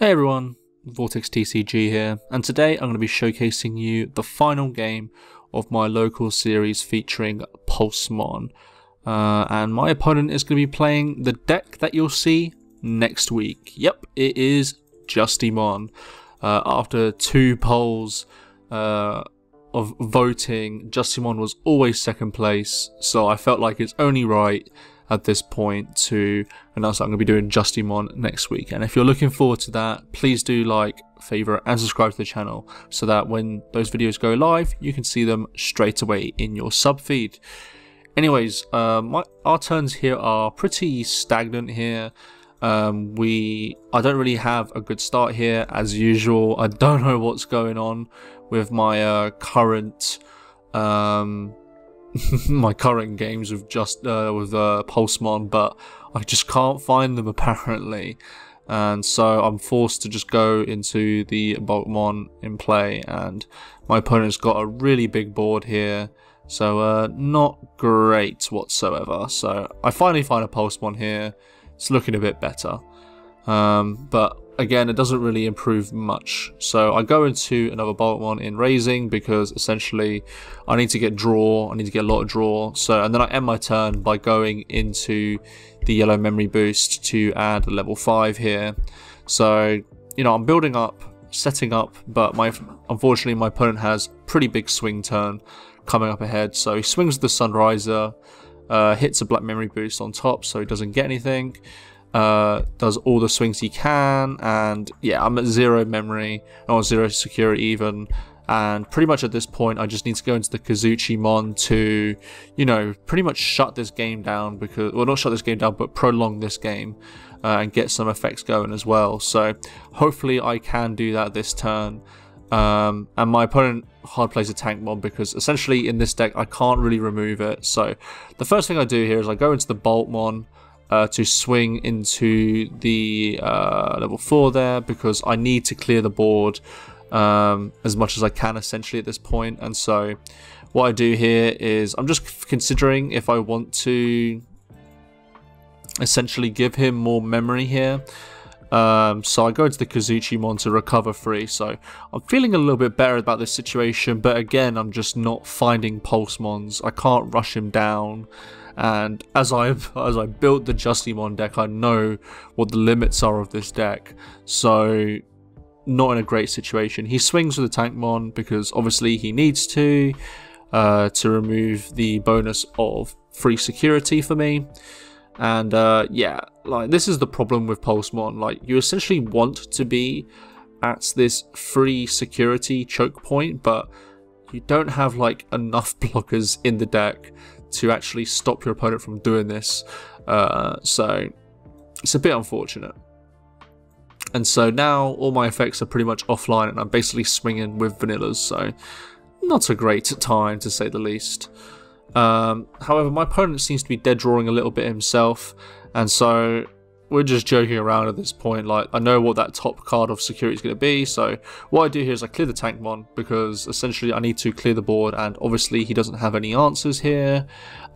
Hey everyone, Vortex TCG here, and today I'm going to be showcasing you the final game of my local series featuring Pulsemon. And my opponent is going to be playing the deck that you'll see next week. Yep, it is Justimon. After 2 polls of voting, Justimon was always second place, so I felt like it's only right at this point to announce that I'm going to be doing Justimon next week. And if you're looking forward to that, please do like, favourite and subscribe to the channel so that when those videos go live you can see them straight away in your sub feed. Anyways, our turns here are pretty stagnant here. I don't really have a good start here as usual. I don't know what's going on with my current my current games with Pulsemon, but I just can't find them apparently, and so I'm forced to just go into the Boltmon in play, and my opponent's got a really big board here, so not great whatsoever. So I finally find a Pulsemon here. It's looking a bit better, but again it doesn't really improve much. So I go into another Boltmon in raising because essentially I need to get draw, I need to get a lot of draw. So, and then I end my turn by going into the yellow memory boost to add a level 5 here. So, you know, I'm building up, setting up, but unfortunately my opponent has pretty big swing turn coming up ahead. So he swings the Sunriser, hits a black memory boost on top so he doesn't get anything. Does all the swings he can, and yeah, I'm at 0 memory, or 0 security even, and pretty much at this point I just need to go into the Digimon to, you know, pretty much shut this game down, because, well, not shut this game down, but prolong this game, and get some effects going as well. So hopefully I can do that this turn. And my opponent hard plays a Tankmon because essentially in this deck I can't really remove it. So the first thing I do here is I go into the Boltmon to swing into the level 4 there, because I need to clear the board as much as I can essentially at this point. And so what I do here is I'm just considering if I want to essentially give him more memory here. So I go into the Digimon to recover 3, so I'm feeling a little bit better about this situation, but again I'm just not finding Pulsemons. I can't rush him down, and as I built the Justimon deck, I know what the limits are of this deck, so not in a great situation. He swings with the Tankmon because obviously he needs to remove the bonus of free security for me. And yeah, like, this is the problem with Pulsemon. Like, you essentially want to be at this free security choke point, but you don't have like enough blockers in the deck to actually stop your opponent from doing this. So it's a bit unfortunate. And so now all my effects are pretty much offline and I'm basically swinging with vanillas, so not a great time to say the least. However, my opponent seems to be dead drawing a little bit himself, and so we're just joking around at this point. Like, I know what that top card of security is going to be, so what I do here is I clear the Tankmon because essentially I need to clear the board, and obviously he doesn't have any answers here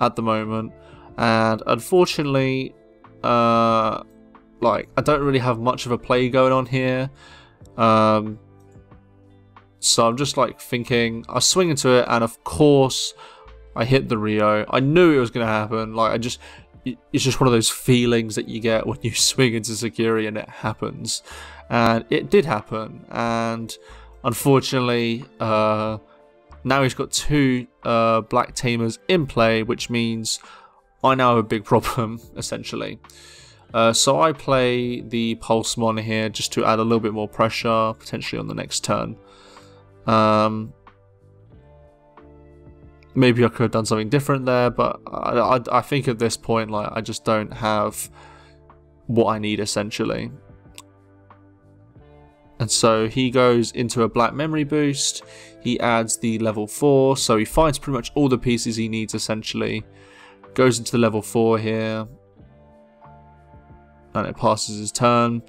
at the moment, and unfortunately like, I don't really have much of a play going on here. So I'm just like thinking, I swing into it, and of course I hit the Rio. I knew it was going to happen. Like, it's just one of those feelings that you get when you swing into security and it happens. And it did happen. And unfortunately, now he's got 2 black tamers in play, which means I now have a big problem, essentially. So I play the Pulsemon here just to add a little bit more pressure, potentially on the next turn. Maybe I could have done something different there, but I think at this point, like, I just don't have what I need essentially. And so he goes into a black memory boost. He adds the level 4, so he finds pretty much all the pieces he needs essentially. Goes into the level 4 here, and it passes his turn.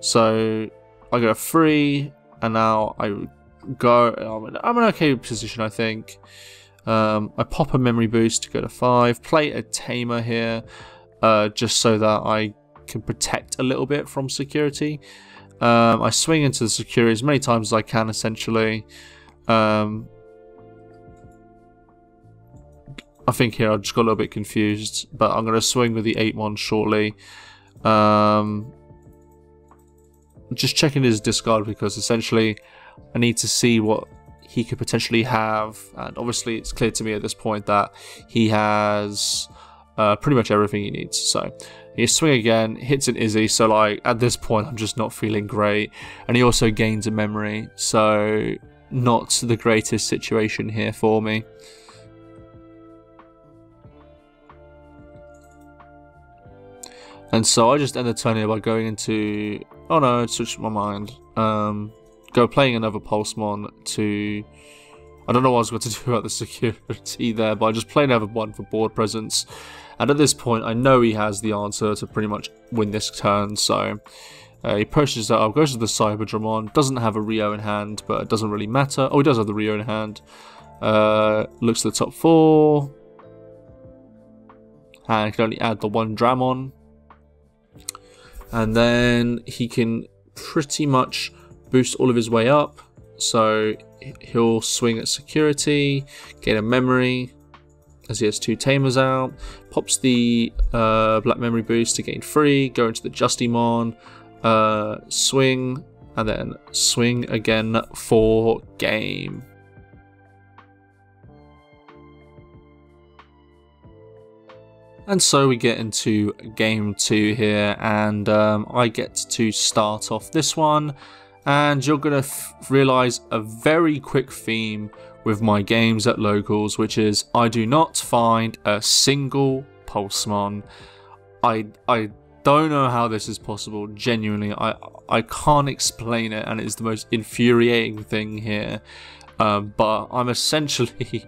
So I go 3, and now I'm in an okay position, I think. I pop a memory boost to go to 5, play a tamer here, just so that I can protect a little bit from security. I swing into the security as many times as I can, essentially. I think here I just got a little bit confused, but I'm going to swing with the 8-1 shortly. Just checking his discard because essentially I need to see what he could potentially have, and obviously it's clear to me at this point that he has pretty much everything he needs. So he swing again, hits an Izzy, so like at this point I'm just not feeling great, and he also gains a memory, so not the greatest situation here for me. And so I just end the turn here by going into, oh no, I switched my mind. Playing another Pulsemon to, I don't know what I was going to do about the security there, but I just play another one for board presence. And at this point, I know he has the answer to pretty much win this turn, so he pushes that up, goes to the Cyberdramon, doesn't have a Rio in hand, but it doesn't really matter. Oh, he does have the Rio in hand. Looks at the top 4, and he can only add the 1 Dramon. And then he can pretty much boost all of his way up. So he'll swing at security, gain a memory, as he has 2 Tamers out. Pops the black memory boost to gain 3, go into the Justimon, swing, and then swing again for game. And so we get into game 2 here, and I get to start off this one, and you're going to realise a very quick theme with my games at locals, which is I do not find a single Pulsemon. I don't know how this is possible, genuinely. I can't explain it, and it is the most infuriating thing here. But I'm essentially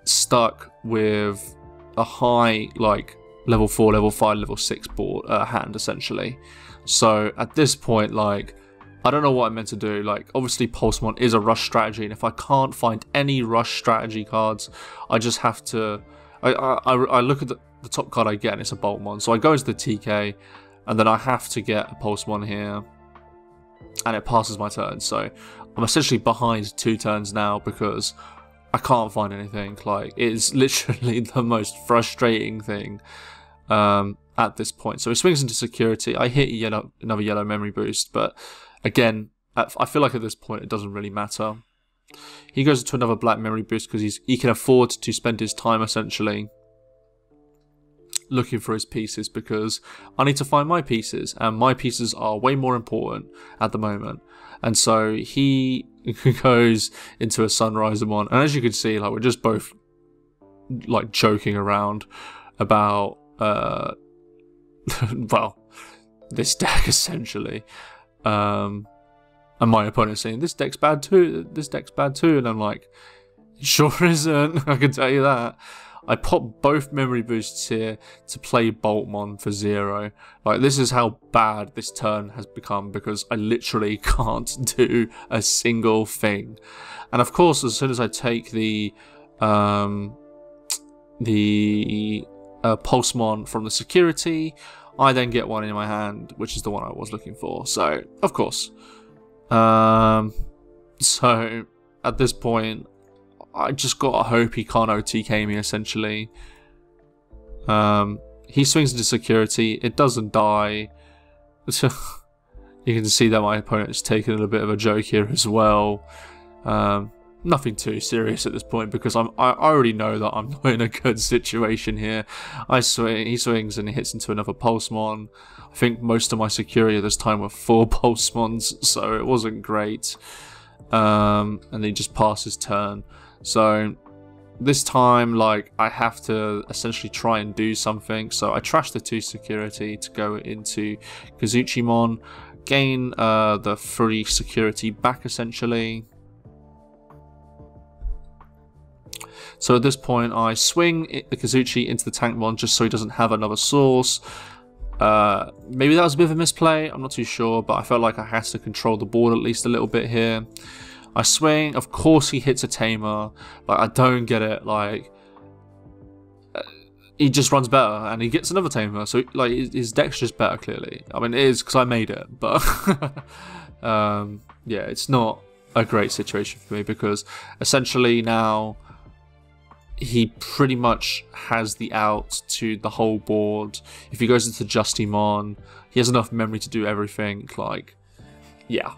stuck with a high, like, level 4, level 5, level 6 board hand, essentially. So at this point, like, I don't know what I'm meant to do. Like, obviously Pulsemon is a rush strategy, and if I can't find any rush strategy cards, I just have to, I look at the top card I get, and it's a Boltmon, so I go into the TK, and then I have to get a Pulsemon here, and it passes my turn. So I'm essentially behind 2 turns now because I can't find anything. Like, it's literally the most frustrating thing at this point. So he swings into security. I hit another yellow memory boost, but again, I feel like at this point it doesn't really matter. He goes into another black memory boost because he can afford to spend his time essentially looking for his pieces, because I need to find my pieces, and my pieces are way more important at the moment. And so he goes into a Sunrisemon, and as you can see, like, we're just both like joking around about well, this deck essentially, and my opponent saying this deck's bad too, and I'm like, it sure isn't. I can tell you that. I pop both memory boosts here to play Boltmon for 0. Like, this is how bad this turn has become, because I literally can't do a single thing. And of course, as soon as I take the Pulsemon from the security, I then get one in my hand, which is the one I was looking for. So, of course. So, at this point, I just gotta hope he can't OTK me, essentially. He swings into security. It doesn't die. You can see that my opponent is taking a bit of a joke here as well. Nothing too serious at this point, because I already know that I'm not in a good situation here. He swings and he hits into another Pulsemon. I think most of my security at this time were 4 Pulsemons, so it wasn't great. And then he just passes turn. So this time, like, I have to essentially try and do something. So I trash the 2 security to go into Kazuchimon, gain the 3 security back, essentially. So at this point, I swing the Kazuchi into the Tankmon just so he doesn't have another source. Maybe that was a bit of a misplay, I'm not too sure, but I felt like I had to control the board at least a little bit here. I swing, of course he hits a Tamer. Like, I don't get it, like, he just runs better, and he gets another tamer. So like his deck's just better, clearly. I mean, it is because I made it, but yeah, it's not a great situation for me because essentially now he pretty much has the out to the whole board. If he goes into Justimon, he has enough memory to do everything. Like, yeah,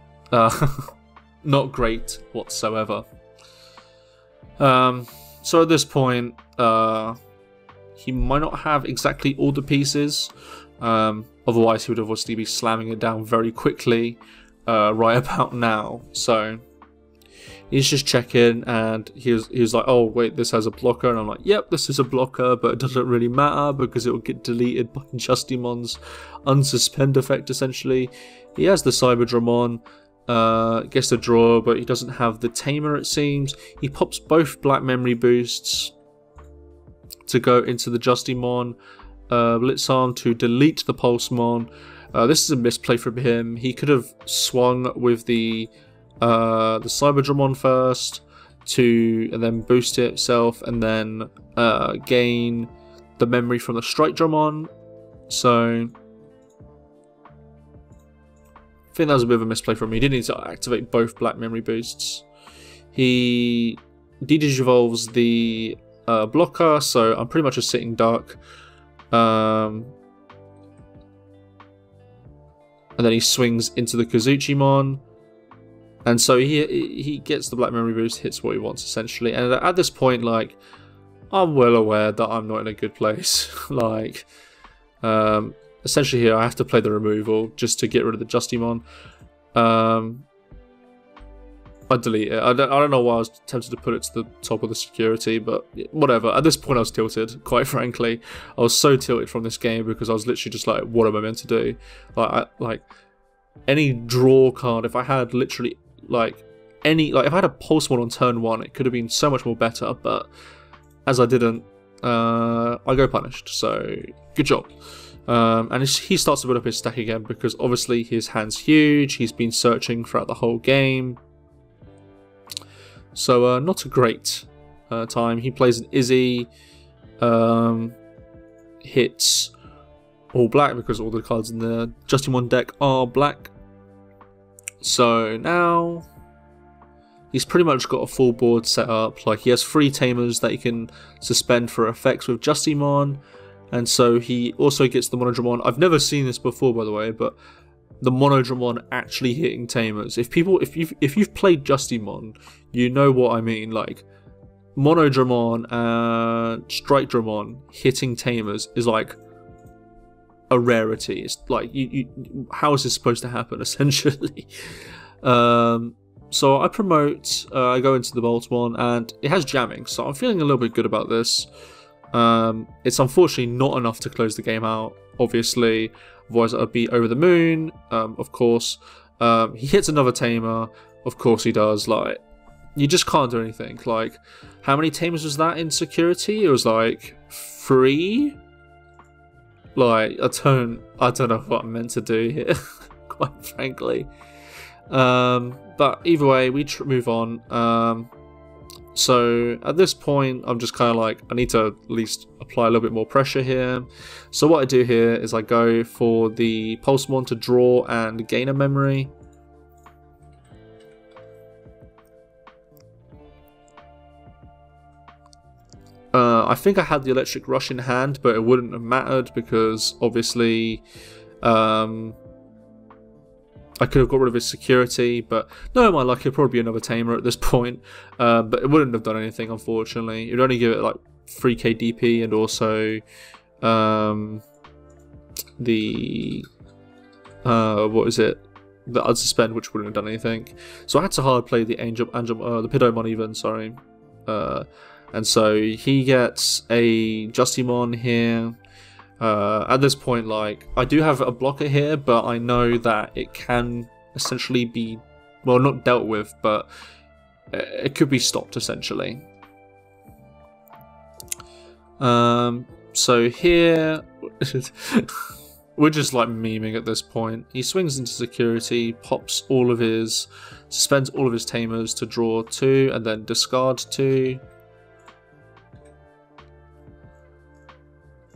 not great whatsoever. So at this point, he might not have exactly all the pieces. Otherwise, he would obviously be slamming it down very quickly right about now. So he's just checking, and he was like, oh wait, this has a blocker, and I'm like, yep, this is a blocker, but it doesn't really matter because it will get deleted by Justimon's unsuspend effect. Essentially, he has the Cyberdramon, gets the draw, but he doesn't have the tamer, it seems. He pops both black memory boosts to go into the Justimon, Blitzarm to delete the Pulsemon. This is a misplay from him. He could have swung with the Cyberdramon first and then boost it itself, and then gain the memory from the Strike Dramon. So I think that was a bit of a misplay from me. He didn't need to activate both black memory boosts. He de-digivolves the blocker, so I'm pretty much a sitting duck. And then he swings into the Kazuchimon. And so he gets the black memory boost, hits what he wants essentially. And at this point, like, I'm well aware that I'm not in a good place. Like, essentially here I have to play the removal just to get rid of the Justimon. I delete it. I don't know why I was tempted to put it to the top of the security, but whatever. At this point I was tilted, quite frankly. I was so tilted from this game because I was literally just like, what am I meant to do? Like any draw card, if I had literally if I had a Pulsemon on turn 1, it could have been so much more better, but as I didn't, I go punished, so good job. And he starts to build up his stack again because obviously his hand's huge. He's been searching throughout the whole game. So not a great time. He plays an Izzy, hits all black because all the cards in the Justimon deck are black. So now he's pretty much got a full board set up. Like, he has 3 tamers that he can suspend for effects with Justimon, and so he also gets the Monodramon. I've never seen this before, by the way, but the Monodramon actually hitting tamers. If you've played Justimon, you know what I mean. Like, Monodramon and Strike Dramon hitting tamers is like a rarity. It's like, how is this supposed to happen, essentially? So I promote, I go into the Pulsemon, and it has jamming, so I'm feeling a little bit good about this. It's unfortunately not enough to close the game out, obviously, otherwise I'd be over the moon, of course. He hits another tamer, of course he does. Like, you just can't do anything. Like, how many tamers was that in security? It was like 3? Like, I don't know what I'm meant to do here, quite frankly. But either way, we move on. So at this point, I'm just kind of like, I need to at least apply a little bit more pressure here. So what I do here is I go for the Pulsemon to draw and gain a memory. I think I had the Electric Rush in hand, but it wouldn't have mattered because obviously I could have got rid of his security, but no, my luck, it'd probably be another tamer at this point. But it wouldn't have done anything, unfortunately. It would only give it like 3k DP and also the what is it? The unsuspend, which wouldn't have done anything. So I had to hard play the the Piddomon even, sorry. And so he gets a Justimon here. At this point, like, I do have a blocker here, but I know that it can essentially be, well, not dealt with, but it could be stopped, essentially. So here, we're just like memeing at this point. He swings into security, pops all of his, suspends all of his tamers to draw 2, and then discard 2.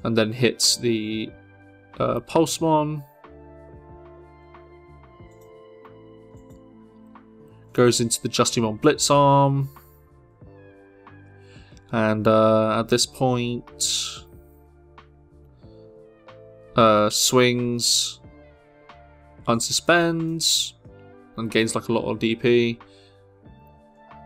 and then hits the Pulsemon. Goes into the Justimon Blitz Arm. And at this point, swings, unsuspends, and gains like a lot of DP.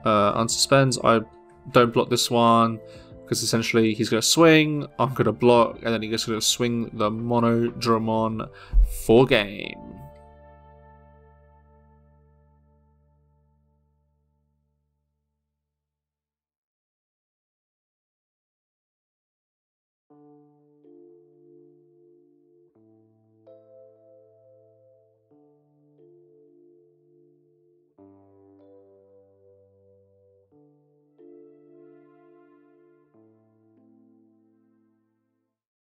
Unsuspends, I don't block this one, because essentially he's going to swing, I'm going to block, and then he's going to swing the Mono Dramon for game.